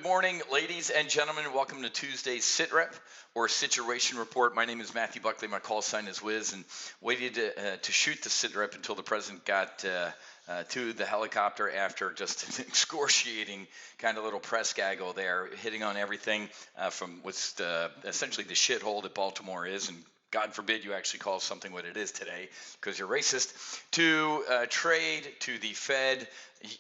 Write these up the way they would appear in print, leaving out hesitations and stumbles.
morning, ladies and gentlemen. Welcome to Tuesday's SITREP, or Situation Report. My name is Matthew Buckley. My call sign is Wiz, and waited to shoot the SITREP until the president got to the helicopter after just an excruciating kind of little press gaggle there, hitting on everything from what's essentially the shithole that Baltimore is, and God forbid you actually call something what it is today because you're racist, to trade, to the Fed,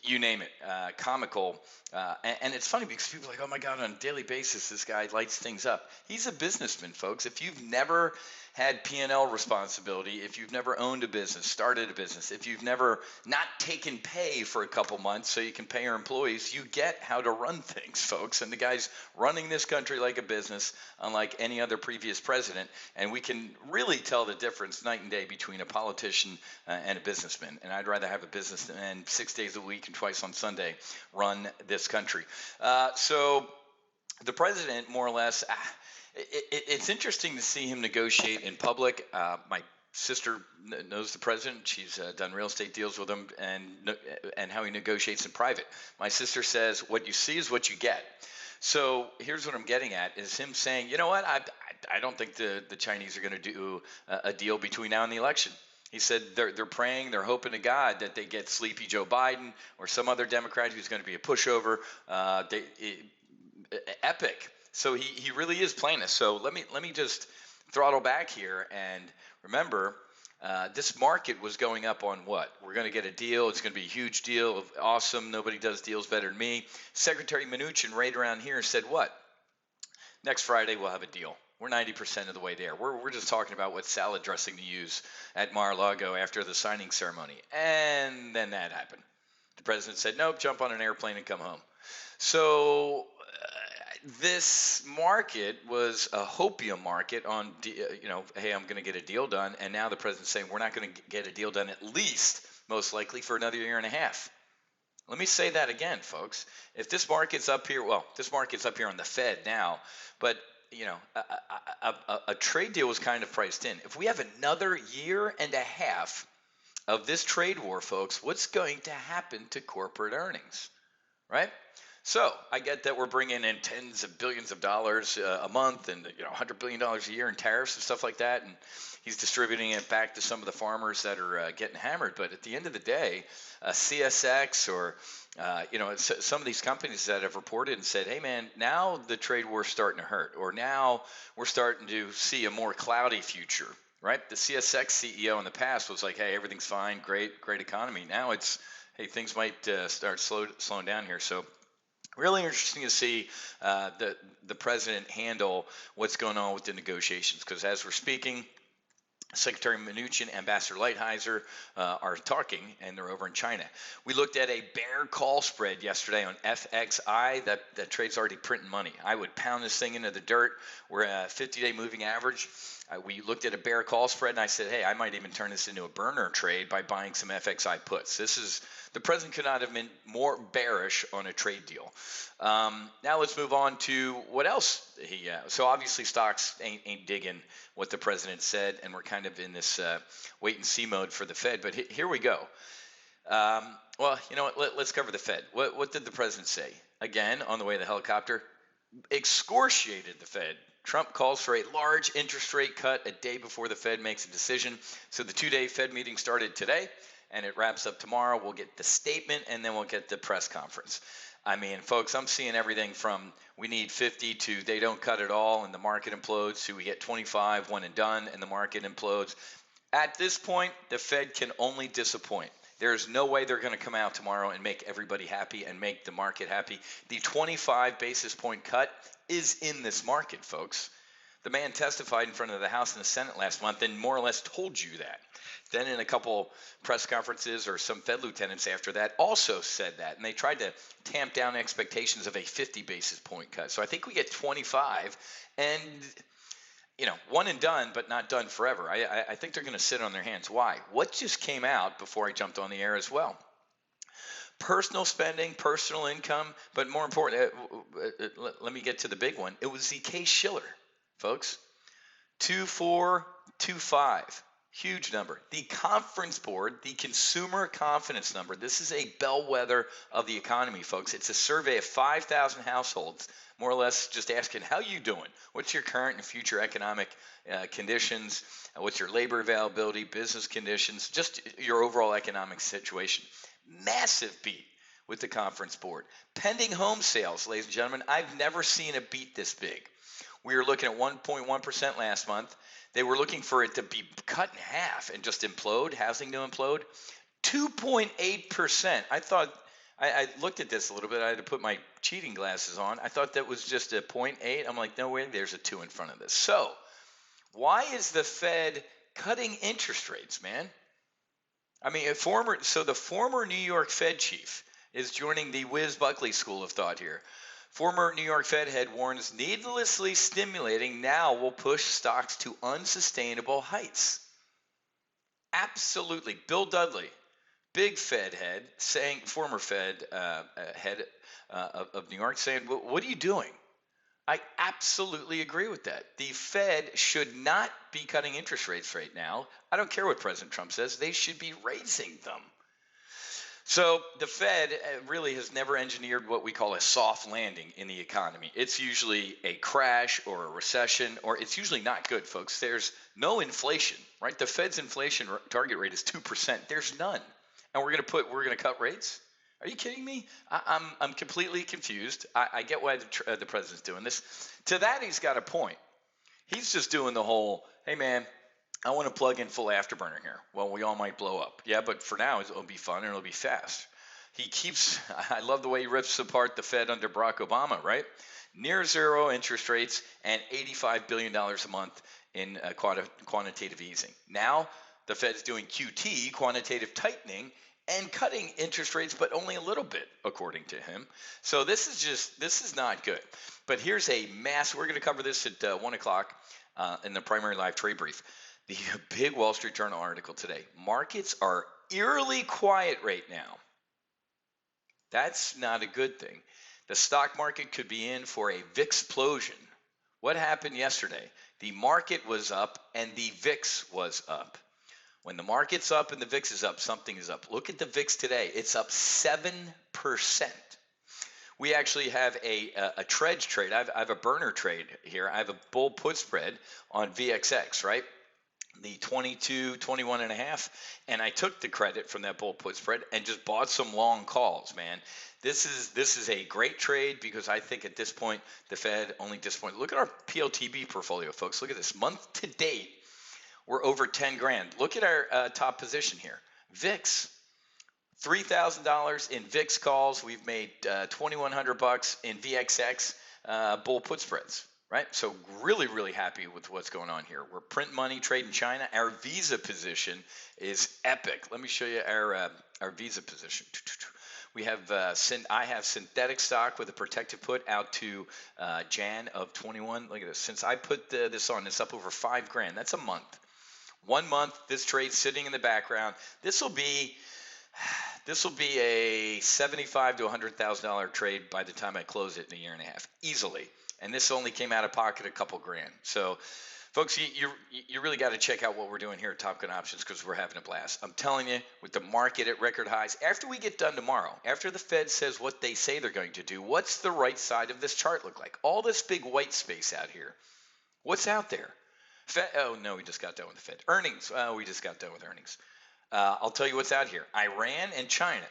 you name it, comical. And it's funny because people are like, oh my God, on a daily basis, this guy lights things up. He's a businessman, folks. If you've never had P&L responsibility, if you've never owned a business, started a business, if you've never not taken pay for a couple months so you can pay your employees, you get how to run things, folks. And the guy's running this country like a business, unlike any other previous president. And we can really tell the difference night and day between a politician and a businessman. And I'd rather have a businessman 6 days a week and twice on Sunday run this country. So the president, more or less, it's interesting to see him negotiate in public. My sister knows the president. She's done real estate deals with him, and how he negotiates in private. My sister says, what you see is what you get. So here's what I'm getting at, is him saying, you know what, I don't think the Chinese are going to do a deal between now and the election. He said they're praying, they're hoping to God that they get sleepy Joe Biden or some other Democrat who's going to be a pushover. Epic. So he really is playing this. So let me just throttle back here and remember, this market was going up on what? We're going to get a deal. It's going to be a huge deal. Awesome. Nobody does deals better than me. Secretary Mnuchin right around here said what? Next Friday we'll have a deal. We're 90% of the way there. We're just talking about what salad dressing to use at Mar-a-Lago after the signing ceremony. And then that happened. The president said, nope, jump on an airplane and come home. So this market was a hopium market on, hey, I'm going to get a deal done. And now the president's saying we're not going to get a deal done, at least, most likely, for another year and a half. Let me say that again, folks. If this market's up here, well, this market's up here on the Fed now, but a trade deal was kind of priced in. If we have another year and a half of this trade war, folks, what's going to happen to corporate earnings, right? So I get that we're bringing in tens of billions of dollars a month and $100 billion a year in tariffs and stuff like that, and he's distributing it back to some of the farmers that are getting hammered. But at the end of the day, CSX or some of these companies that have reported and said, hey man, now the trade war's starting to hurt, or now we're starting to see a more cloudy future, right? The CSX CEO in the past was like, hey, everything's fine, great economy. Now it's, hey, things might start slowing down here. So really interesting to see the president handle what's going on with the negotiations, because as we're speaking, Secretary Mnuchin, Ambassador Lighthizer are talking, and they're over in China. We looked at a bear call spread yesterday on FXI. That trade's already printing money. I would pound this thing into the dirt. We're at a 50-day moving average. We looked at a bear call spread, and I said, hey, I might even turn this into a burner trade by buying some FXI puts. The president could not have been more bearish on a trade deal. Now let's move on to what else so obviously stocks ain't digging what the president said, and we're kind of in this wait and see mode for the Fed. But here we go. Well, you know what? Let's cover the Fed. What did the president say? Again, on the way to the helicopter, excoriated the Fed. Trump calls for a large interest rate cut a day before the Fed makes a decision. So the two-day Fed meeting started today, and it wraps up tomorrow. We'll get the statement, and then we'll get the press conference. I mean, folks, I'm seeing everything from we need 50 to they don't cut at all and the market implodes to we get 25, one and done, and the market implodes. At this point, the Fed can only disappoint. There's no way they're going to come out tomorrow and make everybody happy and make the market happy. The 25 basis point cut is in this market, folks. The man testified in front of the House and the Senate last month and more or less told you that. Then in a couple press conferences, or some Fed lieutenants after that also said that. And they tried to tamp down expectations of a 50 basis point cut. So I think we get 25 and, one and done, but not done forever. I think they're going to sit on their hands. Why? What just came out before I jumped on the air as well? Personal spending, personal income, but more important, let me get to the big one. It was the Case-Shiller, folks. 2.425. Huge number. The conference board, the consumer confidence number, this is a bellwether of the economy, folks. It's a survey of 5,000 households, more or less just asking, how you doing? What's your current and future economic conditions? What's your labor availability, business conditions, just your overall economic situation? Massive beat with the conference board. Pending home sales, ladies and gentlemen, I've never seen a beat this big. We were looking at 1.1% last month. They were looking for it to be cut in half and just implode, housing to implode. 2.8%. I looked at this a little bit. I had to put my cheating glasses on. I thought that was just a 0.8. I'm like, no way, there's a 2 in front of this. So why is the Fed cutting interest rates, man? I mean, the former New York Fed chief is joining the Wiz Buckley school of thought here. Former New York Fed head warns needlessly stimulating now will push stocks to unsustainable heights. Absolutely. Bill Dudley, big Fed head, former Fed head of New York, saying, what are you doing? I absolutely agree with that. The Fed should not be cutting interest rates right now. I don't care what President Trump says. They should be raising them. So the Fed really has never engineered what we call a soft landing in the economy. It's usually a crash or a recession, or it's usually not good, folks. There's no inflation, right? The Fed's inflation target rate is 2%. There's none. And we're going to cut rates? Are you kidding me? I'm completely confused. I get why the president's doing this. To that, he's got a point. He's just doing the whole, hey, man, I want to plug in full afterburner here. Well, we all might blow up. Yeah, but for now, it'll be fun and it'll be fast. I love the way he rips apart the Fed under Barack Obama, right? Near zero interest rates and $85 billion a month in quantitative easing. Now, the Fed's doing QT, quantitative tightening, and cutting interest rates, but only a little bit, according to him. So this is not good. But here's we're going to cover this at 1 o'clock in the primary live trade brief. The big Wall Street Journal article today. Markets are eerily quiet right now. That's not a good thing. The stock market could be in for a VIX explosion. What happened yesterday? The market was up and the VIX was up. When the market's up and the VIX is up, something is up. Look at the VIX today. It's up 7%. We actually have a Treg trade. I have a burner trade here. I have a bull put spread on VXX, right? The 22, 21 and a half. And I took the credit from that bull put spread and just bought some long calls, man. This is a great trade because I think at this point, the Fed only disappointed. Look at our PLTB portfolio, folks. Look at this. Month to date, we're over 10 grand. Look at our top position here. VIX, $3,000 in VIX calls. We've made $2,100 in VXX bull put spreads, right? So really, really happy with what's going on here. We're print money, trading China. Our Visa position is epic. Let me show you our Visa position. We have I have synthetic stock with a protective put out to Jan of 21. Look at this. Since I put this on, it's up over 5 grand. That's a month. 1 month, this trade sitting in the background. This will be a $75,000 to $100,000 trade by the time I close it in a year and a half, easily. And this only came out of pocket a couple grand. So, folks, you really got to check out what we're doing here at Top Gun Options because we're having a blast. I'm telling you, with the market at record highs, after we get done tomorrow, after the Fed says what they say they're going to do, what's the right side of this chart look like? All this big white space out here. What's out there? We just got done with the Fed. Earnings. We just got done with earnings. I'll tell you what's out here. Iran and China.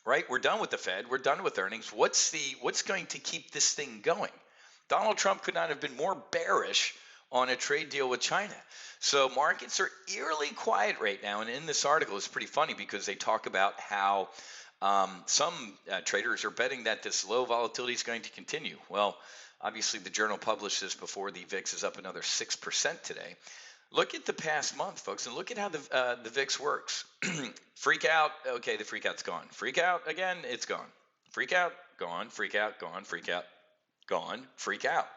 Right? We're done with the Fed. We're done with earnings. What's going to keep this thing going? Donald Trump could not have been more bearish on a trade deal with China. So markets are eerily quiet right now. And in this article, it's pretty funny because they talk about how some traders are betting that this low volatility is going to continue. Well, obviously, the journal published this before the VIX is up another 6% today. Look at the past month, folks, and look at how the VIX works. Freak out. Okay, the freak out's gone. Freak out again, it's gone. Freak out, gone. Freak out, gone. Freak out, gone. Freak out.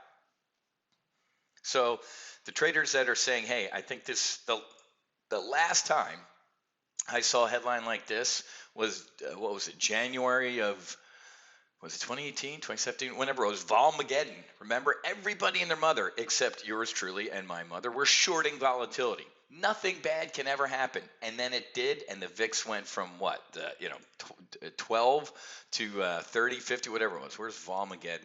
So the traders that are saying, hey, I think the last time I saw a headline like this was, January of, was it 2018, 2017, whenever it was Volmageddon. Remember, everybody and their mother, except yours truly and my mother, were shorting volatility. Nothing bad can ever happen. And then it did, and the VIX went from what, 12 to 30, 50, whatever it was. Where's Volmageddon?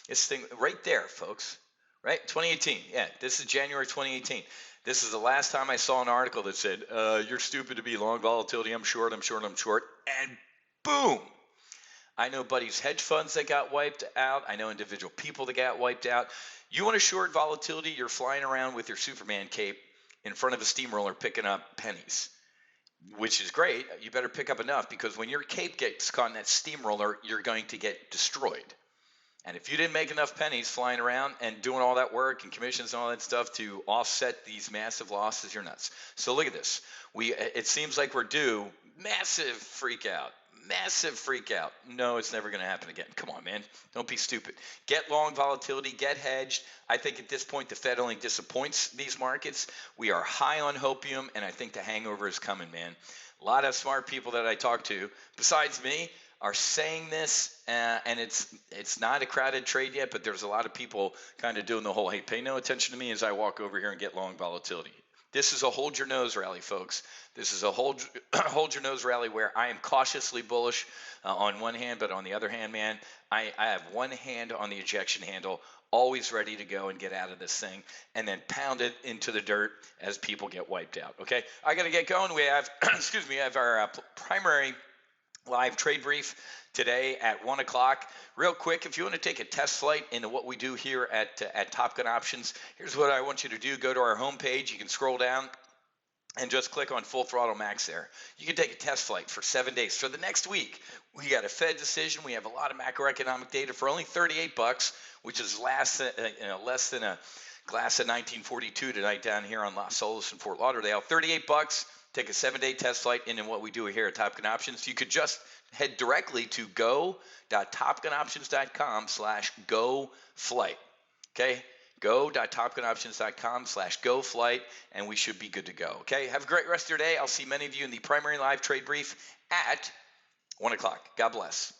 This thing right there, folks. Right? 2018. Yeah, this is January 2018. This is the last time I saw an article that said, you're stupid to be long volatility. I'm short, I'm short, I'm short. And boom. I know buddies' hedge funds that got wiped out. I know individual people that got wiped out. You want to short volatility, you're flying around with your Superman cape in front of a steamroller picking up pennies, which is great. You better pick up enough, because when your cape gets caught in that steamroller, you're going to get destroyed. And if you didn't make enough pennies flying around and doing all that work and commissions and all that stuff to offset these massive losses, you're nuts. So look at this. It seems like we're due massive freak out. Massive freak out. No, it's never going to happen again. Come on, man. Don't be stupid. Get long volatility. Get hedged. I think at this point the Fed only disappoints these markets. We are high on hopium, and I think the hangover is coming, man. A lot of smart people that I talk to, besides me, are saying this, and it's not a crowded trade yet, but there's a lot of people kind of doing the whole, hey, pay no attention to me as I walk over here and get long volatility. This is a hold your nose rally, folks. This is a hold your nose rally where I am cautiously bullish on one hand, but on the other hand, man, I have one hand on the ejection handle, always ready to go and get out of this thing, and then pound it into the dirt as people get wiped out. Okay, I got to get going. We have, we have our primary live trade brief today at 1 o'clock. Real quick, if you want to take a test flight into what we do here at Top Gun Options, here's what I want you to do. Go to our homepage. You can scroll down and just click on Full Throttle Max there. You can take a test flight for 7 days. For the next week, we got a Fed decision. We have a lot of macroeconomic data for only $38, which is less than a glass of 1942 tonight down here on Las Olas in Fort Lauderdale. $38. Take a 7-day test flight into what we do here at Top Gun Options. You could just head directly to go.topgunoptions.com/go-flight. Okay? Go.topgunoptions.com/go-flight, and we should be good to go. Okay? Have a great rest of your day. I'll see many of you in the primary live trade brief at 1 o'clock. God bless.